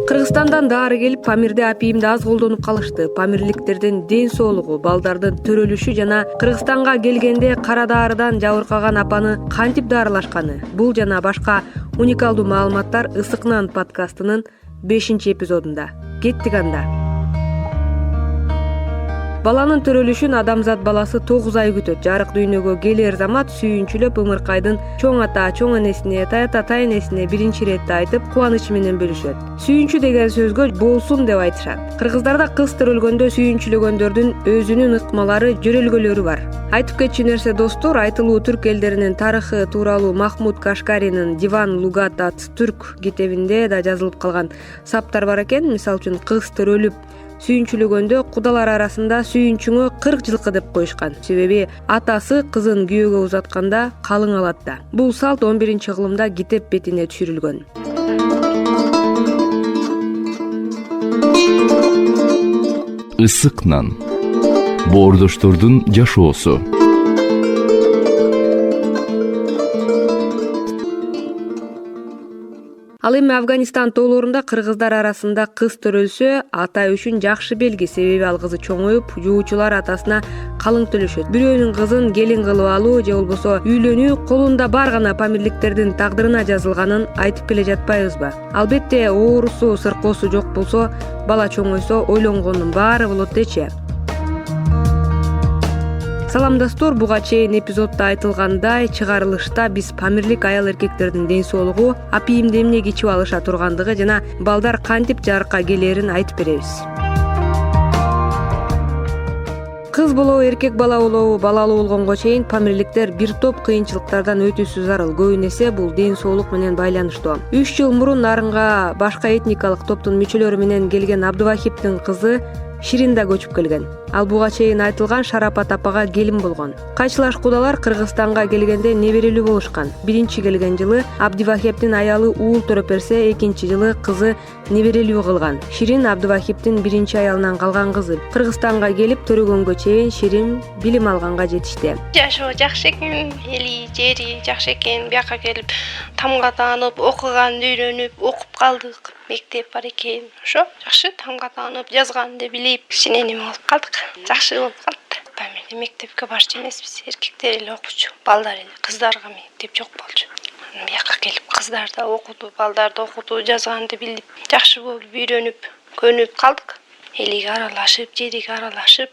Кыргызстандан дары келип, Памирде апийимди аз колдонуп калышты. Памирликтердин ден соолугу, балдардын төрөлүшү жана Кыргызстанга келгенде кара даарыдан жабыркаган апаны кантип даарылашканы. Бул жана башка уникалдуу маалыматтар Ысык Нан подкастынын 5-эпизодунда. Кеттик анда. Баланын төрөлүшүн адамзат баласы 9 ай күтөт. Жарык дүйнөгө келер замат сүйүнчүлөп ымыркайдын чоң ата, чоң энесине, тайата тайэнесине биринчи иретти айтып, кубаныч менен бөлүшөт. Сүйүнчү деген сөзгө болсун деп айтышат. Кыргыздарда кыз төрөлгөндө сүйүнчүлөгөндөрдүн өзүнүн ыкмалары, жөрөлгөлөрү бар. Айтып кетчү нерсе достор, айтылуу түрк элдеринин тарыхы тууралуу Махмуд Кашкаринин Диван Лугат ат Түрк китебинде да жазылып калган саптар бар экен. Мисалы үчүн кыз төрөлүп сүйүнчүлөгөндө кудалар арасында сүйүнчүңө 40 жылкы деп коюшкан. Себеби атасы кызын күйөөгө узатканда калың алат да. Бул салт 11-кылымда китеп бетине түшүрүлгөн. Ысык Нан. Боордоштордун жашоосу. Ал эми Афганистан тоолорунда кыргыздар арасында кыз төрөлсө ата үчүн жакшы белги. Себеби ал кызы чоңоюп, жуучулар атасына калың төлөшөт. Бирөөнүн кызын келин кылып алуу же болбосо үйлөнүү колунда бар гана памирликтердин тагдырына жазылганын айтып келе жатпайбызбы? Албетте, оорусу, сыркоосу жок болсо, бала чоңойсо ойлонгондун баары болот дечи. Салам достор, буга чейин эпизоддо айтылгандай, чыгарылышта биз памирлик аял эркектердин ден соолугу, апийимди эмне кичип алыша тургандыгы жана балдар кантип жарыкка келерин айтып беребиз. Кыз болобу, эркек бала болобу, балалуу болгонго чейин памирликтер бир топ кыйынчылыктардан өтүүсү зарыл. Көбүн эсе бул ден соолук менен байланыштуу. 3 жыл мурун Нарынга башка этникалык топтун мүчөлөрү менен келген Абдывахиптин кызы Ширин да көчүп келген. Ал буга чейин айтылган Шарапат апага келин болгон. Кайчылаш кудалар Кыргызстанга келгенде неберелүү болушкан. Биринчи келген жылы Абдывахиптин аялы уул төрөп берсе, экинчи жылы кызы неберелүү кылган. Ширин Абдывахиптин биринчи аялынан калган кызы. Кыргызстанга келип төрөгөнгө чейин Ширин билим алганга жетишти. Жашоо жакшы экен, эли жери жакшы экен. Бияка келип тамга таанып, окуганды үйрөнүп, окуп калдык. Мектеп бар экен. Ошо жакшы тамга таанып, жазганды билип, кичине неме болуп калдык. Жакшы болуп калды. Эми мектепке барчу эмеспиз. Эркектер эле окучу, балдар эле. Кыздарга мектеп жок болчу. Бияка келип кыздар да окуду, балдар да окуду, жазганды билип, жакшы болуп үйрөнүп, көнүп калдык. Элиге аралашып, жериге аралашып,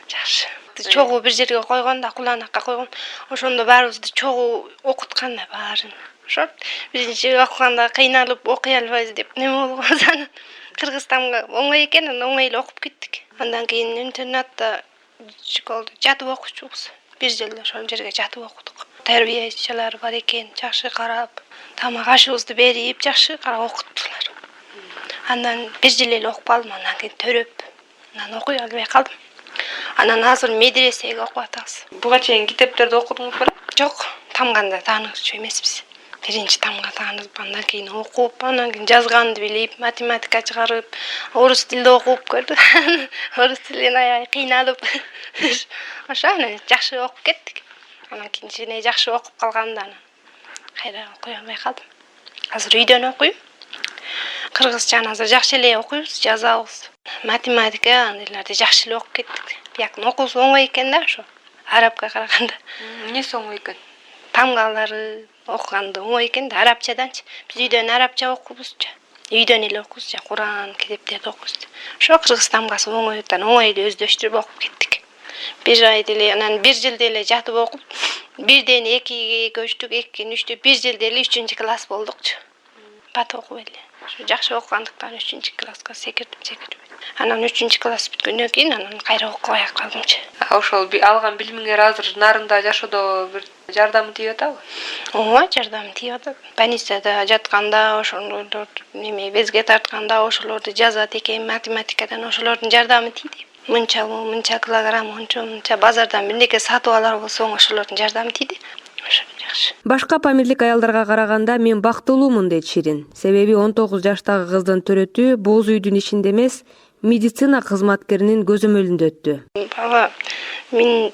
жакшы. Чогуу бир жерге койгондо, куланакка койгон. Ошондо баарыбызды чогуу окуткан да баарын. Ошо биринчи окуганда кыйналып окуй албайбыз деп неме болгонбуз. Анан Кыргызстанга оңой экен, оңой эле окуп кеттик. Андан кийин интернатта школда жатып окучубуз. Бир жылда ошол жерге жатып окудук. Тарбиячылар бар экен, жакшы карап, тамак ашыбызды берип, жакшы карап окуттулар. Андан бир жыл эле окуп калдым, андан кийин төрөп, анан окуй албай калдым. Анан азыр медресеге окуп атабыз. Буга чейин китептерди окудуңуз беле? Жок, тамганда таанычу эмеспиз. Биринчи тамга таанып, андан кийин окуп, андан кийин жазганды билип, математика чыгарып, орус тилде окуп көрдүк. Орус тилин аябай кыйналып. Ошо анан жакшы окуп кеттик. Анан кийин жакшы окуп калганда анан кайра окуй албай калдым. Азыр үйдөн окуйм. Кыргызчаны азыр жакшы эле окуйбуз, жазабыз. Математика андайларды жакшы эле окуп кеттик. Бияктын окуусу оңой экен да, ошо. Арабка караганда. Эмнеси оңой экен? Тамгалары окуганды оңой экен да, арабчаданчы. Биз үйдөн арабча окуйбуз. Үйдөн эле окуйбуз, Куран, китептерди окуйбуз. Ошо Кыргыз тамгасы оңойдон оңой эле өздөштүрүп окуп кеттик. Бир айда эле, анан бир жылда эле жатып окуп, бирден 2ге көчтүк, 2-ден 3-тө, бир жылда эле 3-чү класс болдукчу. Бат окуп эле. Ошо жакшы окугандыктан 3-чү класска секирдим. Анан 3-чү класс бүткөндөн кийин анан кайра окубай калдымчы. Ошол алган билимиңер азыр Нарында жашоодо бир жардамы тийип атабы? Ооба, жардамы тийип атат. Больницада жатканда, ошолорду неме безге тартканда ошолорду жазат экен, математикадан ошолордун жардамы тийди. Мынча килограмм, мынча базардан бирнеке сатып алар болсоң, ошолордун жардамы тийди. Ошо жакшы. Башка памирлик аялдарга караганда мен бактылуумун дейт Ширин. Себеби 19 жаштагы кыздын төрөтүү боз үйдүн ичинде эмес, медицина кызматкеринин көзөмөлүндө өттү. Бала мен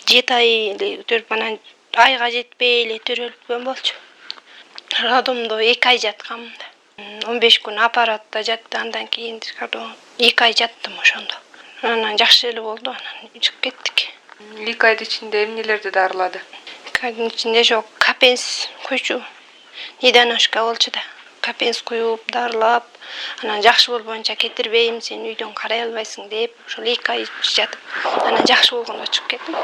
7 ай эле төрөп, анан айга жетпей эле төрөлгөн болчу. роддомдо 2 ай жаткам. 15 күн аппаратта жатты, андан кийин 2 ай жаттым ошондо. Анан жакшы эле болду, анан чыгып кеттик. 2 айдын ичинде эмнелерди дарылады? 2 айдын ичинде жок, капенс куйчу. Недоношка болчу да. Капенс куюп, дарылап, анан жакшы болбоюнча кетирбейм, сен үйдөн карай албайсың деп, ошол 2 ай жатып, анан жакшы болгондо чыгып кеттим.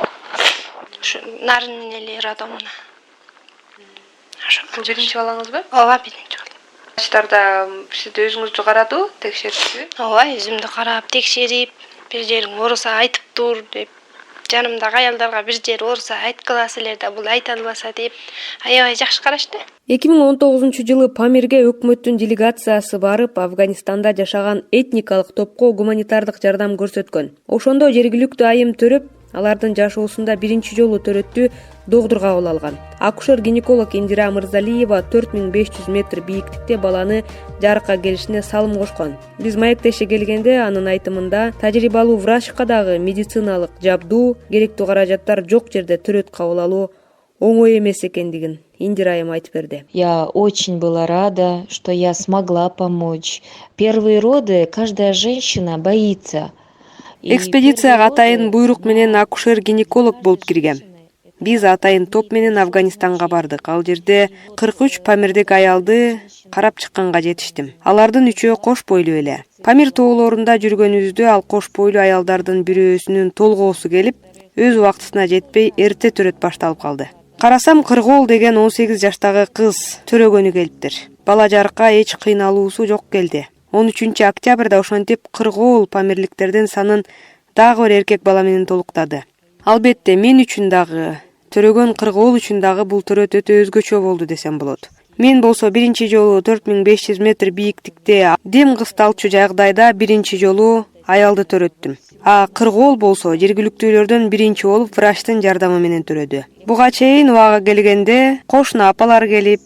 Ушу нарын эле роддомуна. Бул биринчи балаңызбы? Ооба, биринчи бала. Врачтарда сизди өзүңүздү карадыбы, текшертиби? Ооба, өзүмдү карап, текшерип, бир жериң ооруса айтып тур деп, жанымдагы аялдарга бир жери ооруса айткыла силер да, бул айта албаса деп, аябай жакшы карашты. 2019-жылы Памирге өкмөттүн делегациясы барып, Афганистанда жашаган этникалык топко гуманитардык жардам көрсөткөн. Ошондо жергиликтүү айым төрөп, алардын жашоосунда биринчи жолу төрөттү догдур кабыл алган. Акушер-гинеколог Индира Мырзалиева 4500 метр бийиктикте баланы жарыкка келишине салым кошкон. Биз маектеши келгенде анын айтымында тажрыйбалуу врачка дагы медициналык жабдуу, керектүү каражаттар жок жерде төрөт кабыл алуу оңой эмес экендигин Индира айым айтып берди. Я очень была рада, что я смогла помочь. Первые роды каждая женщина боится. Экспедицияга атайын буйрук менен акушер-гинеколог болуп киргем. Биз атайын топ менен Афганистанга бардык. Ал жерде 43 памирдик аялды карап чыкканга жетиштим. Алардын 3-өө кош бойлуу эле. Памир тоолорунда жүргөнүбүздө ал кош бойлуу аялдардын бирөөсүнүн толгоосу келип, өз убактысына жетпей эрте төрөт башталып калды. Карасам Кыргоол деген 18 жаштагы кыз төрөгөнү келиптир. Бала жарыкка эч кыйналуусу жок келди. 13 октябрда ошентип Кыргоол памирликтердин санын дагы бир эркек бала менен толуктады. Албетте мен үчүн дагы, төрөгөн Кыргоол үчүн дагы бул төрөт өтө өзгөчө болду десем болот. Мен болсо биринчи жолу 4500 метр бийиктикте дем кысталчу жагдайда биринчи жолу аялды төрөттүм. Кыргоол болсо жергиликтүүлөрдөн биринчи болуп врачтын жардамы менен төрөдү. Буга чейин убага келгенде кошуна апалар келип,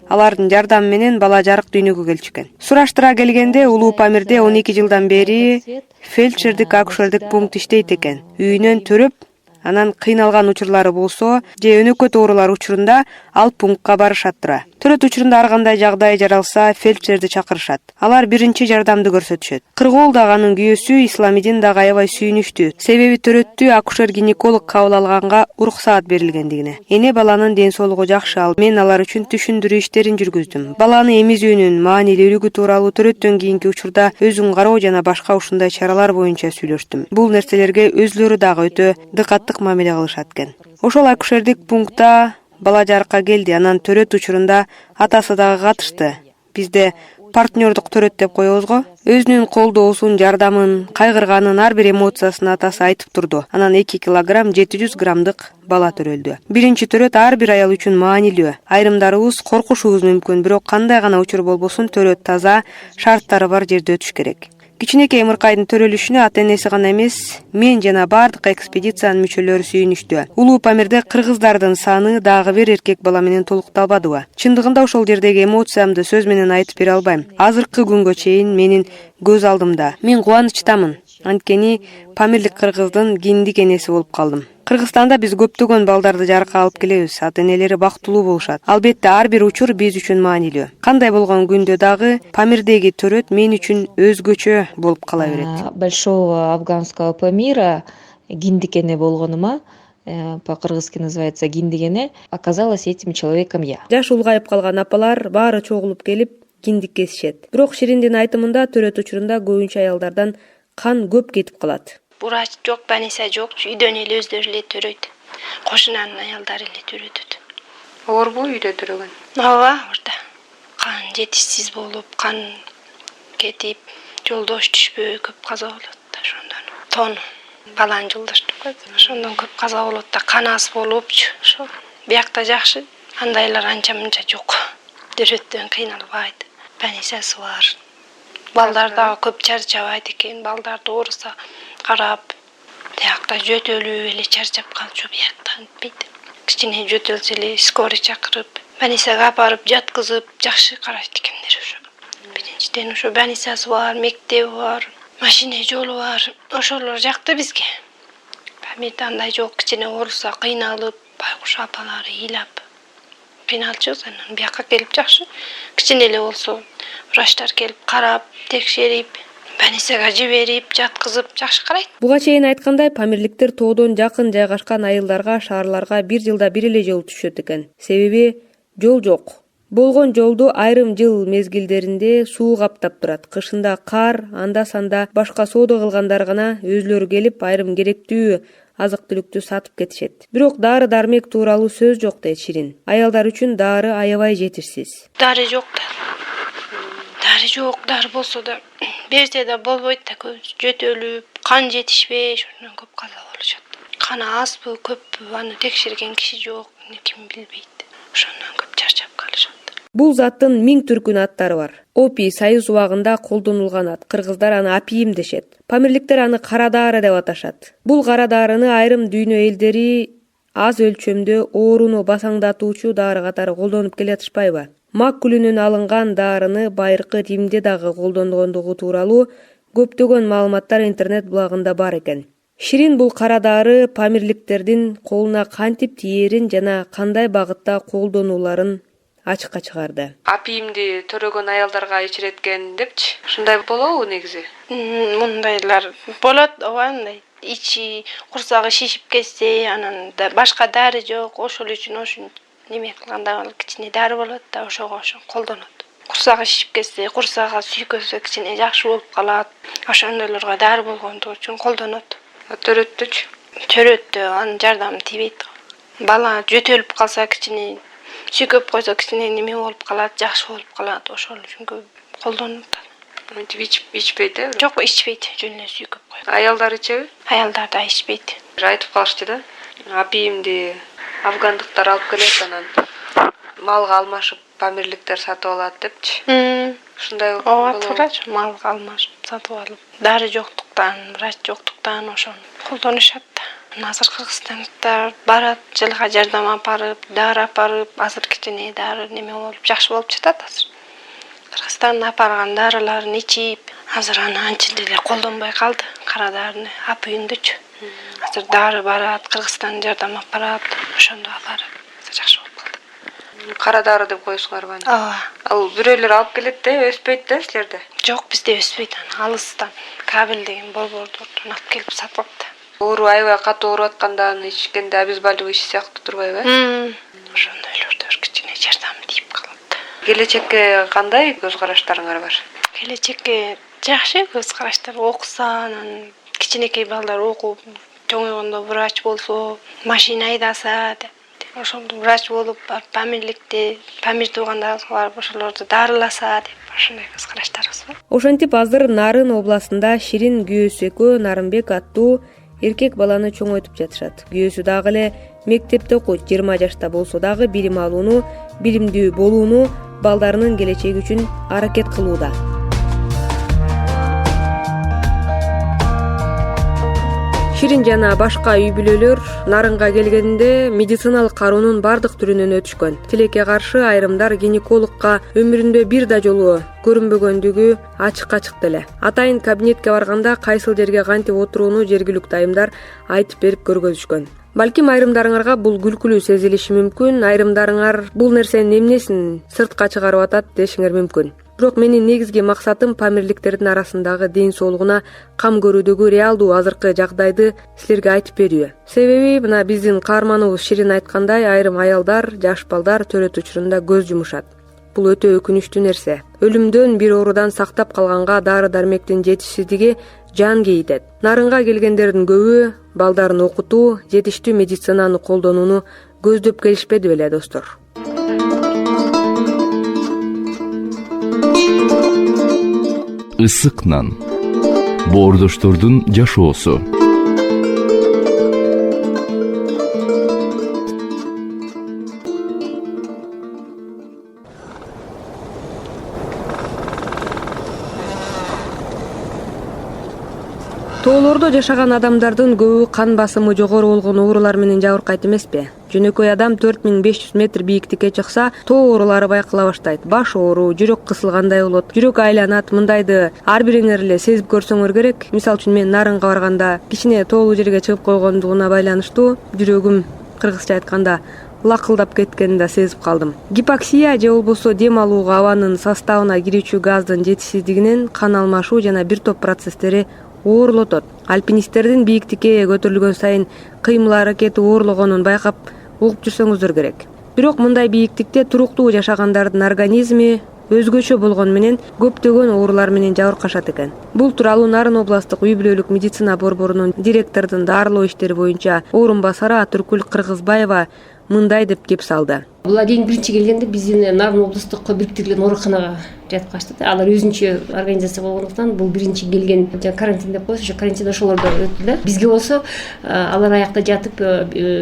алардын жардамы менен бала жарык дүйнөгө келчүкен. Сураштыра келгенде Улуу Памирде 12 жылдан бери фельдшердик акушердик пункт иштейт экен. Үйүнөн төрөп, анан кыйналган учурлары болсо, же өнөкөт оорулар учурунда ал пунктка барышат тура. Төрөт учурунда ар кандай жагдай жаралса, фельдшерди чакырышат. Алар биринчи жардамды көрсөтүшөт. Кыргоолдагы анын күйөөсү Исламидин дагы аябай сүйүнүштү. Себеби төрөттү акушер-гинеколог кабыл алганга уруксаат берилгендигине. Эне баланын ден соолугу жакшы, ал мен алар үчүн түшүндүрүү иштерин жүргүздүм. Баланы эмизүүнүн маанилүүлүгү тууралуу төрөттөн кийинки учурда өзүн кароо жана башка ушундай чаралар боюнча сүйлөштүм. Бул нерселерге өзлөрү дагы өтө дыкаттык мамиле кылышат экен. Ошол акушердик пунктта бала жарыкка келди, анан төрөт учурунда атасы дагы катышты. Бизде партнердук төрөт деп коебуз го. Өзүнүн колдоосун, жардамын, кайгырганын ар бир эмоциясын атасы айтып турду. Анан 2 килограмм 700 граммдык бала төрөлдү. Биринчи төрөт ар бир аял үчүн маанилүү. Айрымдарыбыз коркушубуз мүмкүн, бирок кандай гана учур болбосун төрөт таза, шарттары бар жерде өтүш керек. Кичинекей ымыркайдын төрөлүшүнө ата-энеси гана эмес, мен жана бардык экспедициянын мүчөлөрү сүйүнүштү. Улуу Памирде кыргыздардын саны дагы бир эркек бала менен толукталбадыбы? Чындыгында ошол жердеги эмоциямды сөз менен айтып бере албайм. Азыркы күнгө чейин менин көз алдымда. Мен кубанычтамын. Анткени памирлик кыргыздын киндик энеси болуп калдым. Кыргызстанда биз көптөгөн балдарды жарыкка алып келебиз. Ата-энелери бактылуу болушат. Албетте ар бир учур биз үчүн маанилүү. Кандай болгон күндө дагы Памирдеги төрөт мен үчүн өзгөчө болуп кала берет. Большого афганского Памира, гиндикене болгонума, по-кыргызски называется гиндикене, оказалась этим человеком я. Жаш улгайып калган апалар баары чогулуп келип киндик кесишет. Бирок Шириндин айтымында төрөт учурунда көбүнчө аялдардан кан көп кетип калат. Врач жок, больница жок, үйдөн эле өздөрү эле төрөйт. Кошунанын аялдары эле төрөтөт. Оорбу үйдө төрөгөн? Ооба, орда. Кан жетишсиз болуп, кан кетип, жолдош түшпөй көп каза болот да ошондон. Тон баланы жолдош деп коет. Ошондон көп каза болот да, кан аз болупчу. Ошо биякта жакшы, андайлар анча-мынча жок. Төрөттөн кыйналбайт. Больницасы бар. Балдар дагы көп чарчабайт экен, балдарды ооруса карап, биякта жөтөлүп эле чарчап калчу, биякта антпейт. Кичине жөтөлсө эле скорый чакырып, больницага апарып жаткызып, жакшы карайт экендер ошо. Биринчиден ошо больницасы бар, мектеби бар, машина жолу бар. Ошолор жакты бизге. Памирде андай жок, кичине ооруса кыйналып, байкуш апалары ыйлап кыйналчубуз. Анан бияка келип жакшы кичине эле болсо врачтар келип карап, текшерип, больницага жиберип, жаткызып жакшы карайт. Буга чейин айткандай, памирликтер тоодон жакын жайгашкан айылдарга, шаарларга бир жылда бир эле жолу түшөт экен. Себеби жол жок. Болгон жолду айрым жыл мезгилдеринде суу каптап турат. Кышында кар, анда-санда башка соода кылгандар гана өзлөрү келип айрым керектүү азык-түлүктү сатып кетишет. Бирок дары-дармек тууралуу сөз жок дейт Ширин. Аялдар үчүн дары аябай жетишсиз. Дары жок да. Дары жок, дары болсо да берсе да болбойт да, көбү жөтөлүп, кан жетишпей, ошондон көп каза болушат. Каны азбы, көппү, аны текшерген киши жок, ким билбейт. Ошондон көп чарчап калышат. Бул заттын 1000 түркүн аттары бар. Опий союз убагында колдонулган ат. Кыргыздар аны апийим дешет. Памирликтер аны кара дары деп аташат. Бул кара дарыны айрым дүйнө элдери аз өлчөмдө ооруну басаңдатуучу дары катары колдонуп келатышпайбы? Мак гүлүнөн алынган дарыны байыркы Римде дагы колдонгондугу тууралуу көптөгөн маалыматтар интернет блогунда бар экен. Ширин бул кара дары памирликтердин колуна кантип тиерин жана кандай багытта колдонуларын ачыкка чыгарды. Апийимди төрөгөн аялдарга ичиреткен депчи. Ушундай болобу негизи? Мындайлар болот, ооба, мындай ичи курсагы шишип кетсе, анан да башка дары жок, ошол үчүн неме кылганда кичине дары болот да, ошого колдонот. Курсагы шишип кетсе, курсага сүйкөсө кичине жакшы болуп калат. Ошондойлорго дары болгондугу үчүн колдонот. Төрөттүчү? Төрөттү, анын жардамы тийбейт. Бала жөтөлүп калса, кичине сүйкөп койсо, кичине неме болуп калат, жакшы болуп калат. Ошол үчүн колдонот. Ичпейт, э? Жок, ичпейт, жөн эле сүйкөп коет. Аялдар ичеби? Аялдар да ичпейт. Айтып калышчу да. Апийимди афгандыктар алып келет, анан малга алмашып памирликтер сатып алат депчи. Ушундай болобу? Ооба, туурачы, малга алмашып сатып алып. Дары жоктуктан, врач жоктуктан ошону колдонушат да. Азыр Кыргызстанда барат, жылга жардам апарып, дары апарып, азыр кичине дары неме болуп, жакшы болуп жатат азыр. Кыргызстан апарган дарыларын ичип, азыр аны анча деле колдонбой калды, кара дарыны, апийимдичи. Азыр дары барат, Кыргызстан жардам апарат, ошондо апарып, жакшы болуп калды. Кара дары деп коесуңарбы аны? Ооба. Ал бирөөлөр алып келет да, өспөйт да силерде? Жок, бизде өспөйт, аны алыстан кабель деген борбордон алып келип сатып алат. Оору аябай катуу ооруп атканда аны ичкенде обезболивающий сыяктуу турбайбы? Ошондойлордо кичине жардам тийип калат. Келечекке кандай көз караштарыңар бар? Келечекке жакшы көз караштар, окуса, анан кичинекей балдар окуп, чоңойгондо врач болсо, машина айдаса, ошол врач болуп, памирликте, памир туугандарга барып ошолорду дарыласа деп, ошондой көз караштарыбыз бар. Ошентип азыр Нарын областында Ширин күйөөсү экөө Нарынбек аттуу эркек баланы чоңойтуп жатышат. Күйөөсү дагы эле мектепте окуйт, 20 жашта болсо дагы билим алууну, билимдүү болууну, балдарынын келечеги үчүн аракет кылууда. Ширин жана башка үй бүлөлөр Нарынга келгенде медициналык кароонун бардык түрүнөн өтүшкөн. Тилекке каршы айрымдар гинекологко өмүрүндө бир да жолу көрүнбөгөндүгү ачыкка чыкты эле. Атайын кабинетке барганда кайсыл жерге кантип отурууну жергиликтүү айымдар айтып берип көргөзүшкөн. Балким айрымдарыңарга бул күлкүлүү сезилиши мүмкүн, айрымдарыңар бул нерсенин эмнесин сыртка чыгарып атат дешиңер мүмкүн. Бирок менин негизги максатым памирликтердин арасындагы ден соолугуна кам көрүүдөгү реалдуу азыркы жагдайды силерге айтып берүү. Себеби мына биздин каарманыбыз Ширин айткандай, айрым аялдар, жаш балдар төрөт учурунда көз жумушат. Бул өтө өкүнүчтүү нерсе. Өлүмдөн бир оорудан сактап калганга дары-дармектин жетишсиздиги жан кейитет. Нарынга келгендердин көбү балдарын окутуу, жетиштүү медицинаны колдонууну көздөп келишпеди беле, достор. Ысык нан. Боордоштордун жашоосу. Тоолордо жашаган адамдардын көбү кан басымы жогору болгон оорулар менен жабыркайт эмеспи? Жөнөкөй адам 4500 метр бийиктикке чыкса, тоо оорулары байкала баштайт. Баш оору, жүрөк кысылгандай болот, жүрөк айланат. Мындайды ар бириңер эле сезип көрсөңөр керек. Мисалы үчүн мен Нарынга барганда кичине тоолуу жерге чыгып койгондугуна байланыштуу жүрөгүм кыргызча айтканда лакылдап кеткенин да сезип калдым. Гипоксия же болбосо дем алууга абанын составына кирүүчү газдын жетишсиздигинен кан алмашуу жана бир топ процесстери оорлотот. Альпинисттердин бийиктикке көтөрүлгөн сайын кыймыл аракети оорлогонун байкап угуп жүрсөңүздөр керек. Бирок мындай бийиктикте туруктуу жашагандардын организми өзгөчө болгону менен көптөгөн оорулар менен жабыркашат экен. Бул тууралуу Нарын областык үй-бүлөлүк медицина борборунун директордун дарылоо иштери боюнча орун басары Атүркүл Кыргызбаева мындай деп кеп салды. Була эң биринчи келгенде биздин Нарын облустук бириктирилген ооруканага жаткачты. Алар өзүнчө организация болгондуктан бул биринчи келген карантин деп коебуз, ошо карантин ошолордо өттү да. Бизге болсо алар аякта жатып,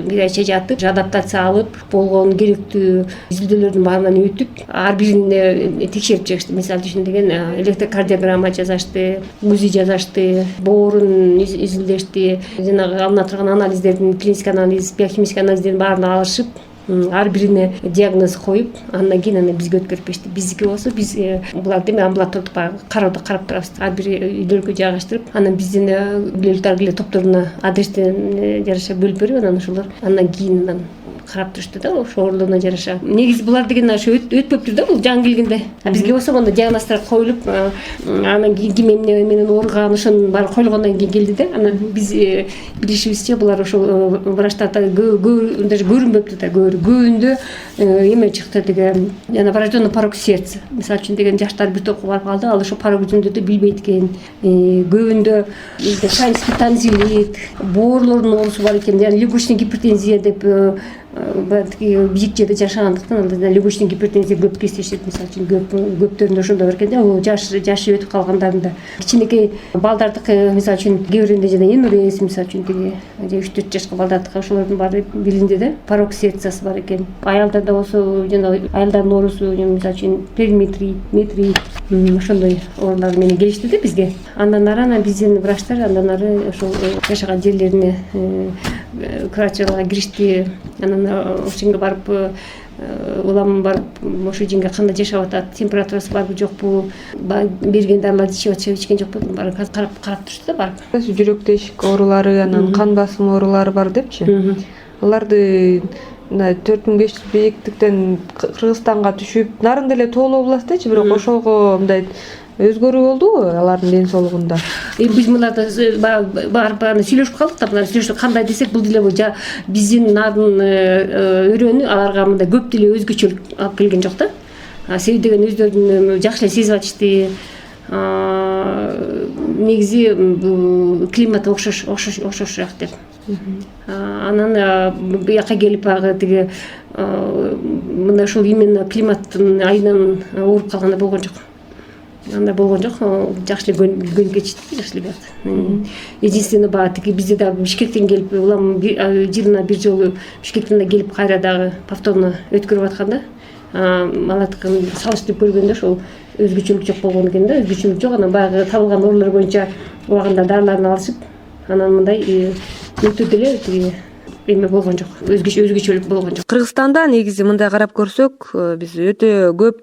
бир айча жатып, адаптация алып, болгон керектүү изилдөөлөрдүн баарынан өтүп, ар бирине текшерип чыгышты. Мисалы үчүн деген электрокардиограмма жазышты, УЗИ жазышты, боорун изилдешти, жанагы алына турган анализдердин клиник анализ, биохимик анализдердин баарын алышып, ар бирине диагноз коюп, андан кийин бизге өткөрүп беришти. Биздики болсо биз буларды амбулатордук кароодо карап турабыз. Ар бир үйлөргө жайгаштырып, анан биздин үйлөр таргыле топторуна адрестен жараша бөлүп берип, анан ошолор андан кийин карап турушту да, ошо оорулууна жараша. Негизи булар деген ошо өтпөптүр да, бул жаңы келгенде. Бизге болсо мондо диагноздор коюлуп, анан кийин ким эмне менен ооруган ошонун баары коюлгондон кийин келди да. Анан биз билишибизче булар ошол врачтарда даже көрүнбөптү да, көбүндө эме чыкты деген, жана врожденный порок сердца. Мисалы үчүн деген жаштар бир топко барып калды, ал ошо порок жүзүндө билбейт экен. Көбүндө хронический танзилит, боорулордун оорусу бар экен, жана легочный гипертензия деп бийик жерде жашагандыктан анда легочный гипертензия көп кездешет. Мисалы үчүн көптөрүндө ошондо бар экен да, ал жашы өтүп калгандарында. Кичинекей балдардыкы мисалы үчүн кээ биринде жана энурез мисалы үчүн тиги 3-4 жашка балдардыкы ошолордун баары билинди да, порок сердцасы бар экен. Аялдарда болсо жана аялдардын оорусу мисалы үчүн периметрит, метрит ошондой оорулар менен келишти да бизге. Андан ары биздин врачтар андан ары ошол жашаган жерлерине операцияларга киришти. Анан ошоңго барып улам барып ошо жерге кандай жашап атат, температурасы барбы жокпу, берген дарыларды ичип атышпы, ичкен жокпу, баарын карап турушту да барып. Жүрөк тешик оорулары, анан кан басым оорулары бар депчи. Аларды 4500 бийиктиктен Кыргызстанга түшүп, Нарын деле тоолуу областычы, бирок ошого мындай өзгөрүү болдубу алардын ден соолугунда? Биз муларда барып сүйлөшүп калдык да, сүйлөшүп кандай десек, бул деле биздин Нарын өрөөнү аларга мындай көп деле өзгөчөлүк алып келген жок да. Себеби деген өздөрүн жакшы эле сезип атышты. Негизи климат окшошураак деп. Анан бияка келип тиги мындай ушул именно климаттын айынан ооруп калганда болгон жок. Анда болгон жок, жакшы эле көнүп кетишти, жакшы эле бияк. Единственное тиги бизде дагы Бишкектен келип, улам жылына бир жолу Бишкектен да келип кайра дагы повторно өткөрүп атканда, алардыкын салыштырып көргөндө ошол өзгөчөлүк жок болгон экен да, өзгөчөлүк жок. Анан баягы табылган оорулар боюнча убагында дарыларын алышып, анан мындай өтө деле тиги эме болгон жок, өзгөчөлүк болгон жок. Кыргызстанда негизи мындай карап көрсөк, биз өтө көп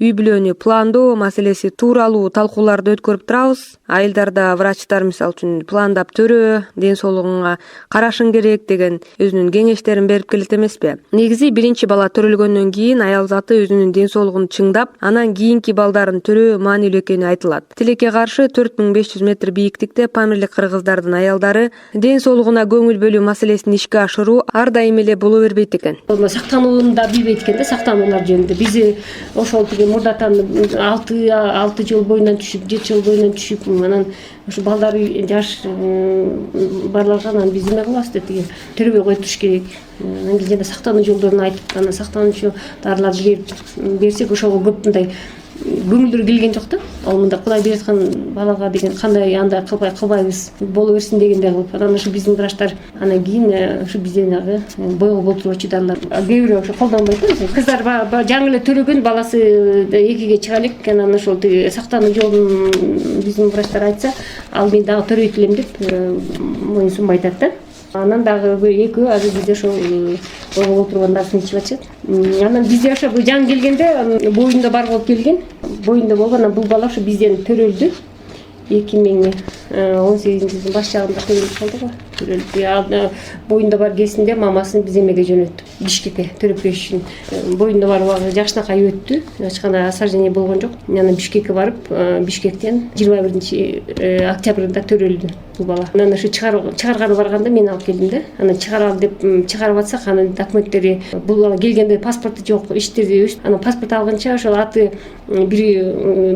үй-бүлөнү пландоо маселеси тууралуу талкууларды өткөрүп турабыз. Айылдарда врачтар мисалы үчүн пландап төрө, ден соолугуңа карашың керек деген өзүнүн кеңештерин берип келет эмеспи? Негизи биринчи бала төрөлгөндөн кийин аял заты өзүнүн ден соолугун чыңдап, анан кийинки балдарын төрөө маанилүү экени айтылат. Тилекке каршы 4500 метр бийиктикте Памирлик кыргыздардын аялдары ден соолугуна көңүл бөлүү маселесин ишке ашыруу ар дайым эле боло бербейт экен. Сактанууну да билбейт экен да, сактануулар жөнүндө. Биз ошол мурдатан 6 жыл боюнан түшүп, 7 жыл боюнан түшүп, анан ошо балдары жаш барларга анан биз эме кылабыз деп төрөбөй кое туруш керек. Анан кийин жана сактануу жолдорун айтып, анан сактануучу дарыларды берсек, ошого көп мындай көңүлдөр келген жок да. Ал мындай Кудай берип аткан балага деген кандай андай кылбайбыз, боло берсин дегендей кылып. Анан ошо биздин врачтар анан кийин ошо бизденагы бойго болтуруучу дарылар кээ бирөө ошо колдонбойт да. Кыздар жаңы эле төрөгөн, баласы 2-ге чыга элек, анан ошол сактануу жолун биздин врачтар айтса, ал мен дагы төрөйт элем деп моюн сунбай атат да. Анан дагы экөө азыр бизде ошол бойго болтурган дарысын ичип атышат. Анан бизде ошо жаңы келгенде боюнда бар болуп келген. Боюнда болгон, бул бала ошо бизден төрөлдү. 2018-жылдын баш жагында төрөлүп калды го. төрөлдү. Боюнда бар кезинде мамасын биз эмеге жөнөттүк, Бишкекке төрөпкөш үчүн. Боюнда бар убагы жакшынакай өттү. Ачканда осаждение болгон жок. Анан Бишкекке барып, Бишкектен 21-октябрда төрөлдү бул бала. Анан ушу чыгарганы барганда мен алып келдим да. Анан чыгаралы деп чыгарып атсак, анын документтери бул бала келгенде паспорту жок, иштери. Анан паспорт алганча ошол аты бири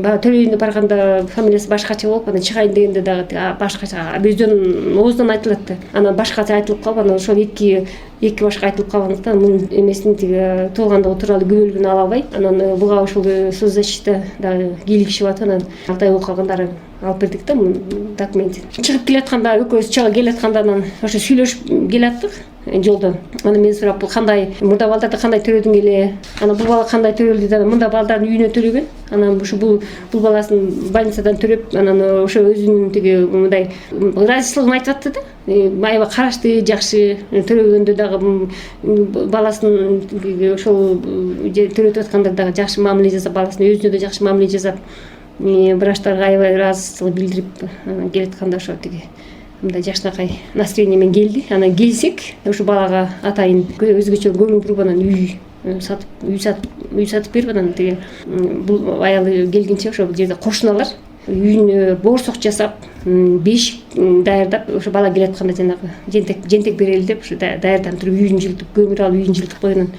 баягы төрөйүнө барганда фамилиясы башкача болуп, анан чыгайын дегенде дагы башкача өздөрүнүн оозунан айтылат да. Анан башкача айтылып калып, анан ошол эки башка айтылып калгандыктан мунун эмесин тиги туулгандыгы тууралуу күбөлүгүн ала албай, анан буга ушул соцзащита дагы кийлигишип атып, анан алты ай болуп калгандары алып бердик да мунун документин. Чыгып келатканда экөөбүз чыга келатканда анан ошо сүйлөшүп келаттык жолдон. Анан мен сурап, бул кандай, мурда балдарды кандай төрөдүң эле? Анан бул бала кандай төрөлдү да, мында балдардын үйүнө төрөгөн. Анан ушу бул баласын больницадан төрөп, анан ошо өзүнүн тиги мындай ыраазычылыгын айтып атты да. Аябай карашты, жакшы төрөгөндө дагы баласын ошол төрөтүп атканда дагы жакшы мамиле жасап, баласына өзүнө да жакшы мамиле жасап, врачтарга аябай ыраазычылык билдирип келатканда ошо тиги мындай жакшынакай настроение менен келди. Анан келсек, ушу балага атайын өзгөчө көңүл буруп, анан үй сатып берип, анан тиги бул аялы келгенче ошол жерде кошуналар үйүнө боорсок жасап, бешик даярдап, ошо бала келатканда жанагы жентек берели деп ушу даярданып туруп, үйүн жылытып, көмүр алып үйүн жылытып койгон.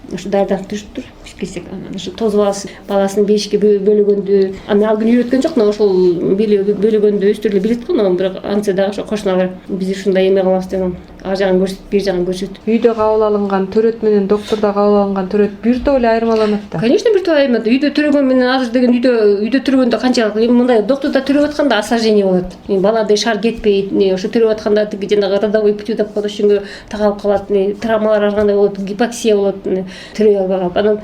Ошо даярданып туруптур. Келсек, анан ошо тозуп алып баласын бешикке бөлөгөндү, анан ал күнү үйрөткөн жок, но ошол бөлөгөндү өстүрүлө билет го, но бирок антсе дагы ошо кошуналар биз ушундай эме кылабыз деп, ар жагын көрсөтүп, бир жагын көрсөтүп. Үйдө кабыл алынган төрөт менен доктордо кабыл алынган төрөт бир топ эле айырмаланат да. Конечно, бир топ айырмаланат. Үйдө төрөгөн менен азыр деген үйдө төрөгөндө канчалык мындай доктордо төрөп атканда осаждение болот. Балада шар кетпейт, ошо төрөп атканда тиги жанагы родовой путь деп коет, ошондо тагалып калат, травмалар ар кандай болот, гипоксия болот, төрөй албай калып. Анан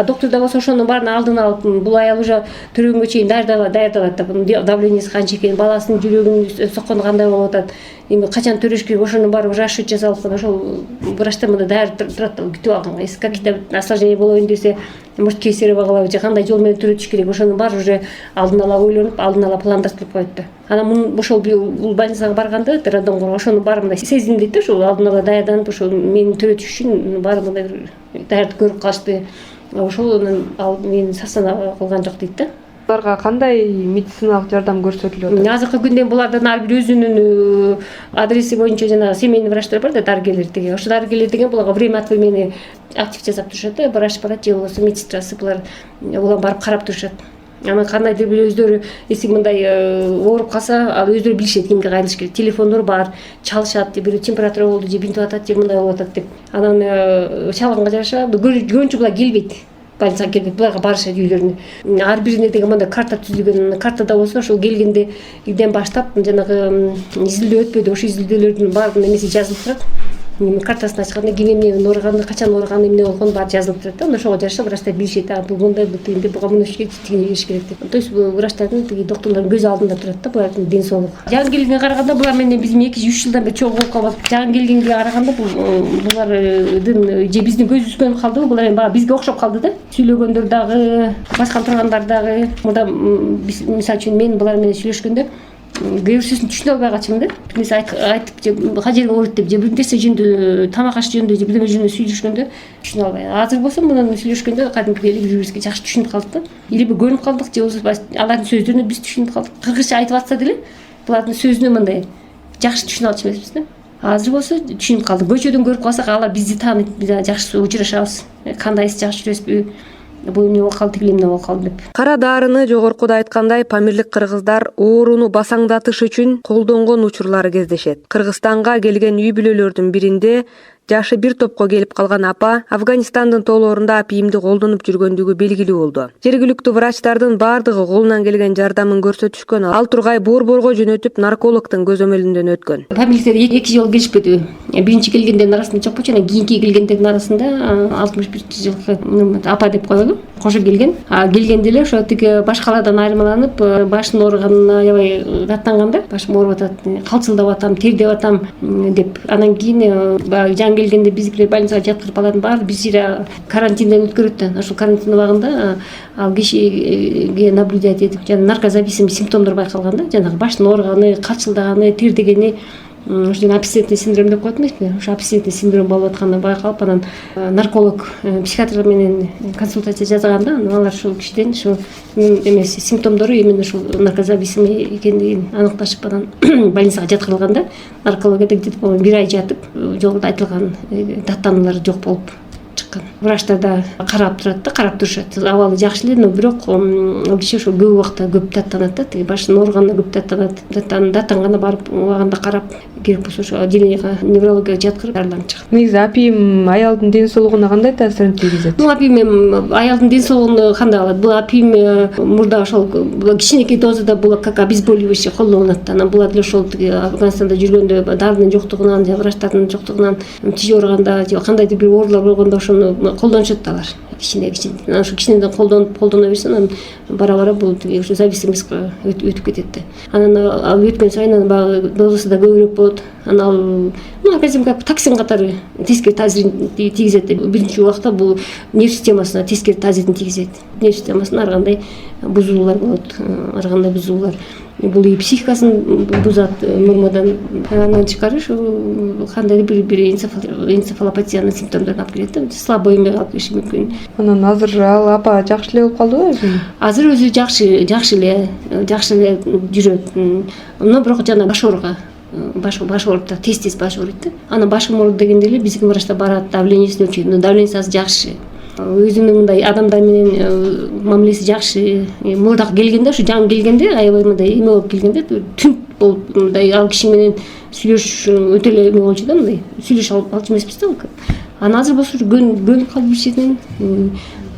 доктор болсо ошонун баарын алдын алып, бул аял уже төрөгөнгө чейин даярдалат да, давлениеси канча экен, баласынын жүрөгүнүн соккону кандай болуп атат, эми качан төрөш керек, ошонун баары расчет жасалып, ошол врачтар мында даяр турат, күтүп алган. Если какие-то осложнения болоюн десе, может кейсериев агалап же кандай жол менен төрөтүш керек, ошонун баары уже алдын ала ойлонуп, алдын ала пландаштырып коет да. Анан мун ошол бул больницага барганда роддомго ошонун баары мындай сезилдик да, ошол алдын ала даярданып, ошол мени төрөтүш үчүн баары мындай даярдык көрүп калышты. Ошол ал мени сасана кылган жок дейт да. Буларга кандай медициналык жардам көрсөтүлүп атат? Азыркы күндө булардан ар бир өзүнүн адреси боюнча жана семейный врачтар бар да, дарыгерлер деген. Ошо дарыгерлер деген буларга время от времени актив жасап турушат да, врач барат же болбосо медсестрасы, булар барып карап турушат. Анан кандайдыр бир өздөрү эсиги мындай ооруп калса, ал өздөрү билишет кимге кайрылыш керек. Телефондор бар, чалышат, бирөө температура болду, же бинтип атат, же мындай болуп атат деп. Анан чалганга жараша көбүнчө булар келбейт. Больницага келбейт, буларга барышат үйлөрүнө. Ар бирине деген мындай карта түзүлгөн. Картада болсо ошол келгенде үйдөн баштап жанагы изилдөө өтпөдү, ошо изилдөөлөрдүн баардыгын эмеси жазылып турат. Картасын ачканда ким эмне ооруганы, качан ооруганы, эмне болгону баары жазылып турат да. Ошого жараша врачтар билишет, бул мындай, бул тигинде, буга муну керек, тигини бериш керек деп. То есть врачтардын тиги докторлордун көз алдында турат да булардын ден соолугу. Жаңы келгенге караганда булар менен биз 2-3 жылдан бери чогуу болуп калып, жаңы келгенге караганда булардын же биздин көзүбүз калдыбы, булар эми бизге окшоп калды да. Сүйлөгөндөр дагы, баскан тургандар дагы. Мурда мисалы үчүн мен булар менен сүйлөшкөндө кээ бир сөзүн түшүнө албай калчумун да. Бир нерсе айтып же кажерге ооруйт деп, же бир нерсе жөнүндө, тамак аш жөнүндө, же бирдеме жөнүндө сүйлөшкөндө түшүнө албай. Азыр болсо мунун сүйлөшкөндө кадимкидей эле бири-бирибизге жакшы түшүнүп калдык да. Или көрүнүп калдык, же болбосо алардын сөздөрүнө биз түшүнүп калдык. Кыргызча айтып атса деле булардын сөзүнө мындай жакшы түшүнө алчу эмеспиз да. Азыр болсо түшүнүп калдык. Көчөдөн көрүп калсак, алар бизди тааныйт, биз жакшы учурашабыз. Кандайсыз, жакшы жүрөсүзбү? Бул эмне болуп калды, тиги эмне болуп калды деп. Кара даарыны жогоркуда айткандай памирлик кыргыздар ооруну басаңдатыш үчүн колдонгон учурлары кездешет. Кыргызстанга келген үй бүлөлөрдүн биринде жашы бир топко келип калган апа Афганистандын тоолорунда апийимди колдонуп жүргөндүгү белгилүү болду. Жергиликтүү врачтардын бардыгы колунан келген жардамын көрсөтүшкөн. Ал тургай Борборго жөнөтүп, наркологдун көзөмөлүндөн өткөн. Фамилиялар эки жолу келишпеди. Биринчи келгендердин арасында жок болчу, анан кийинки келгендердин арасында 61 жылкы апа деп коелу, кошо келген. Келгенде эле ошо тиги башкалардан айырмаланып, башынын ооруганына аябай даттанганда, башым ооруп атат, калчылдап атам, тердеп атам деп. Анан кийин келгенде биздикилер больницага жаткырып алардын баары бир жире карантинден өткөрөт да. Ошол карантин убагында ал кишиге наблюдать этип, жана наркозависимый симптомдор байкалган да, жанагы баштын ооруганы, калчылдаганы, тердегени, ошо абстинентный синдром деп коет эмеспи, ошо абстинентный синдром болуп атканы байкалып, анан нарколог психиатр менен консультация жасаганда, алар ушул кишиден ушу эмеси симптомдору именно ушул наркозависимый экендигин аныкташып, анан больницага жаткырылганда наркологияда где-то 1 ай жатып, жолдо айтылган даттануулар жок болуп чыккан. Врачтар да карап турат да, карап турушат. Абалы жакшы эле, но бирок ал киши ошо көп убакта көп даттанат да, тиги башынын ооруганына көп даттанат. Даттанганда барып убагында карап, керек болсо ошо отделениеге неврологияга жаткырып дарыланып чыгат. Негизи апийим аялдын ден соолугуна кандай таасирин тийгизет? Бул апийим аялдын ден соолугуна кандай кылат? Бул апийим мурда ошол кичинекей дозада бул как обезболивающий колдонулат. Анан бул деле ошол Афганистанда жүргөндө дарынын жоктугунан же врачтардын жоктугунан тиш ооруганда же кандайдыр бир оорулар болгондо ошону колдонушат алар. Кичине анан ошо кичинеден колдоно берсе, анан бара бул ушу зависимостька өтүп кетет да. Анан ал өткөн сайын анан баягы дозасы да көбүрөөк болот. Анан организмге токсин катары тескери таасирин тийгизет. Биринчи убакта бул нерв системасына тескери таасирин тийгизет. Нерв системасына ар кандай бузулуулар болот, ар кандай бузулуулар. Бул и психикасын бузат нормадан. Андан тышкары ушу кандайдыр бир энцефалопатиянын симптомдорун алып келет да. Слабый эме алып келиши мүмкүн. Анан азыр ал апа жакшы эле болуп калдыбы өзү? Азыр өзү жакшы эле жүрөт. Но бирок жана баш ооруга баш ооруп да, тез баш ооруйт да. Анан башым ооруду дегенде эле биздин врачтар барат, давлениесин өлчөйт. Давлениеси азыр жакшы. Өзүнүн мындай адамдар менен мамилеси жакшы. Мурдак келгенде, ушу жаңы келгенде, аябай мындай эме болуп келгенде, түн болуп мындай ал киши менен сүйлөшүш өтө эле эме болчу да, мындай сүйлөшүп алчу эмеспиз да. Анан азыр болсо көнүп калып бир жерден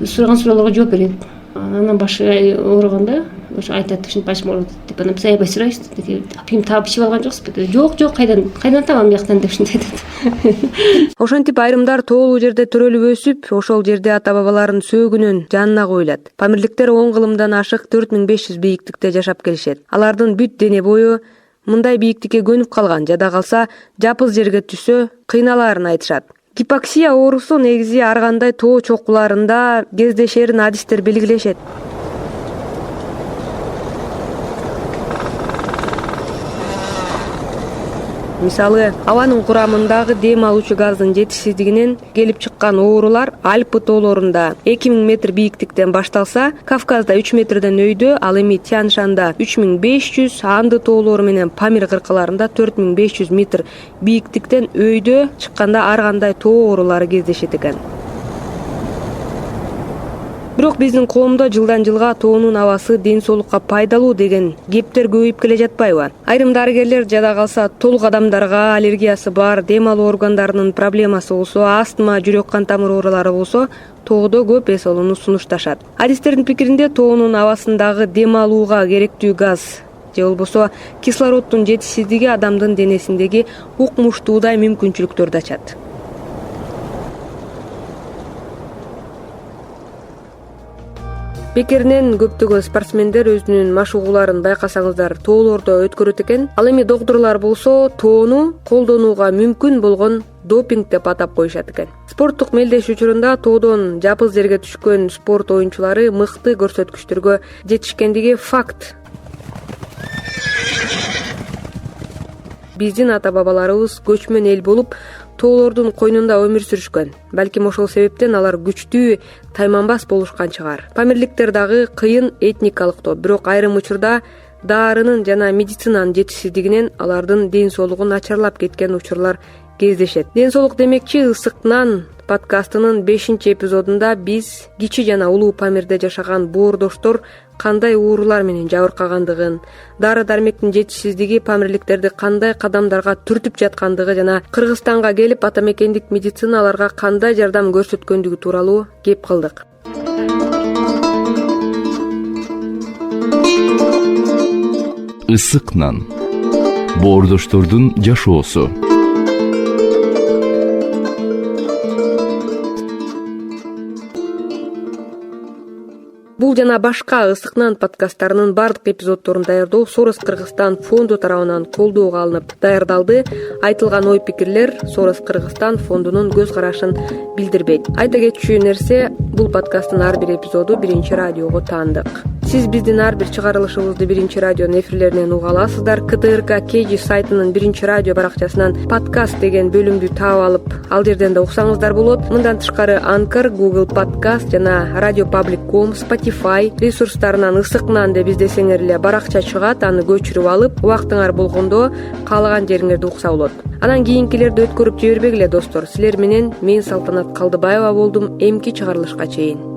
сураган суроолорго жооп берет. Анан башы ооруганда ошо айтат, ушинтип башым ооруп деп, анан биз аябай сурайбыз. Апийим таап ичип алган жоксузбу? Жок, кайдан табам бияктан деп ушинтип айтат. Ошентип айрымдар тоолуу жерде төрөлүп өсүп, ошол жерде ата бабаларын сөөгүнөн жанына коюлат. Памирликтер 10 кылымдан ашык 4500 бийиктикте жашап келишет. Алардын бүт дене бою мындай бийиктикке көнүп калган, жада калса жапыз жерге түшсө кыйналаарын айтышат. Гипоксия оорусу негизи ар кандай тоо чокуларында кездешерин адистер белгилешет. Мисалы, абанын курамындагы дем алуучу газдын жетишсиздигинен келип чыккан оорулар Альпы тоолорунда 2000 метр бийиктиктен башталса, Кавказда 3 метрден өйдө, ал эми Тянь-Шанда 3500, Анды тоолору менен Памир кыркаларында 4500 метр бийиктиктен өйдө чыкканда ар кандай тоо оорулары кездешет экен. Бирок биздин коомдо жылдан жылга тоонун абасы ден соолукка пайдалуу деген кептер көбөйүп келе жатпайбы? Айрым дарыгерлер жада калса толук адамдарга аллергиясы бар, дем алуу органдарынын проблемасы болсо, астма, жүрөк кан тамыр оорулары болсо, тоодо көп эс алууну сунушташат. Адистердин пикиринде тоонун абасындагы дем алууга керектүү газ же болбосо кислороддун жетишсиздиги адамдын денесиндеги укмуштуудай мүмкүнчүлүктөрдү ачат. Бекеринен көптөгөн спортсмендер өзүнүн машыгууларын байкасаңыздар тоолордо өткөрөт экен. Ал эми доктурлар болсо тоону колдонууга мүмкүн болгон допинг деп атап коюшат экен. Спорттук мелдеш учурунда тоодон жапыз жерге түшкөн спорт оюнчулары мыкты көрсөткүчтөргө жетишкендиги факт. Биздин ата бабаларыбыз көчмөн эл болуп тоолордун койнунда өмүр сүрүшкөн. Балким ошол себептен алар күчтүү, тайманбас болушкан чыгар. Памирликтер дагы кыйын этникалык топ, бирок айрым учурда дарынын жана медицинанын жетишсиздигинен алардын ден соолугу начарлап кеткен учурлар кездешет. Ден соолук демекчи ысык-нан подкастынын 5-эпизодунда биз кичи жана улуу Памирде жашаган боордоштор кандай оорулар менен жабыркагандыгын, дары-дармектин жетишсиздиги памирликтерди кандай кадамдарга түртүп жаткандыгы жана Кыргызстанга келип ата мекендик медицина аларга кандай жардам көрсөткөндүгү тууралуу кеп кылдык. Ысык-нан. Боордоштордун жашоосу. Бул жана башка ысык-нан подкасттарынын бардык эпизоддорун даярдоо Сорос Кыргызстан фонду тарабынан колдоого алынып даярдалды. Айтылган ой-пикирлер Сорос Кыргызстан фондунун көз карашын билдирбейт. Айта кетчү нерсе, бул подкасттын ар бир эпизоду Биринчи радиого таандык. Сиз биздин ар бир чыгарылышыбызды Биринчи радионун эфирлеринен уга аласыздар. КТРК KG сайтынын Биринчи радио баракчасынан подкаст деген бөлүмдү таап алып, ал жерден да уксаңыздар болот. Мындан тышкары Anchor, Google Podcast жана radiopublic.com, Spotify ресурстарынан ысыкнан деп издесеңер эле баракча чыгат. Аны көчүрүп алып, убактыңар болгондо каалаган жериңерде укса болот. Анан кийинкилерди өткөрүп жибербегиле достор. Силер менен мен Салтанат Калдыбаева болдум. Эмки чыгарылышка чейин.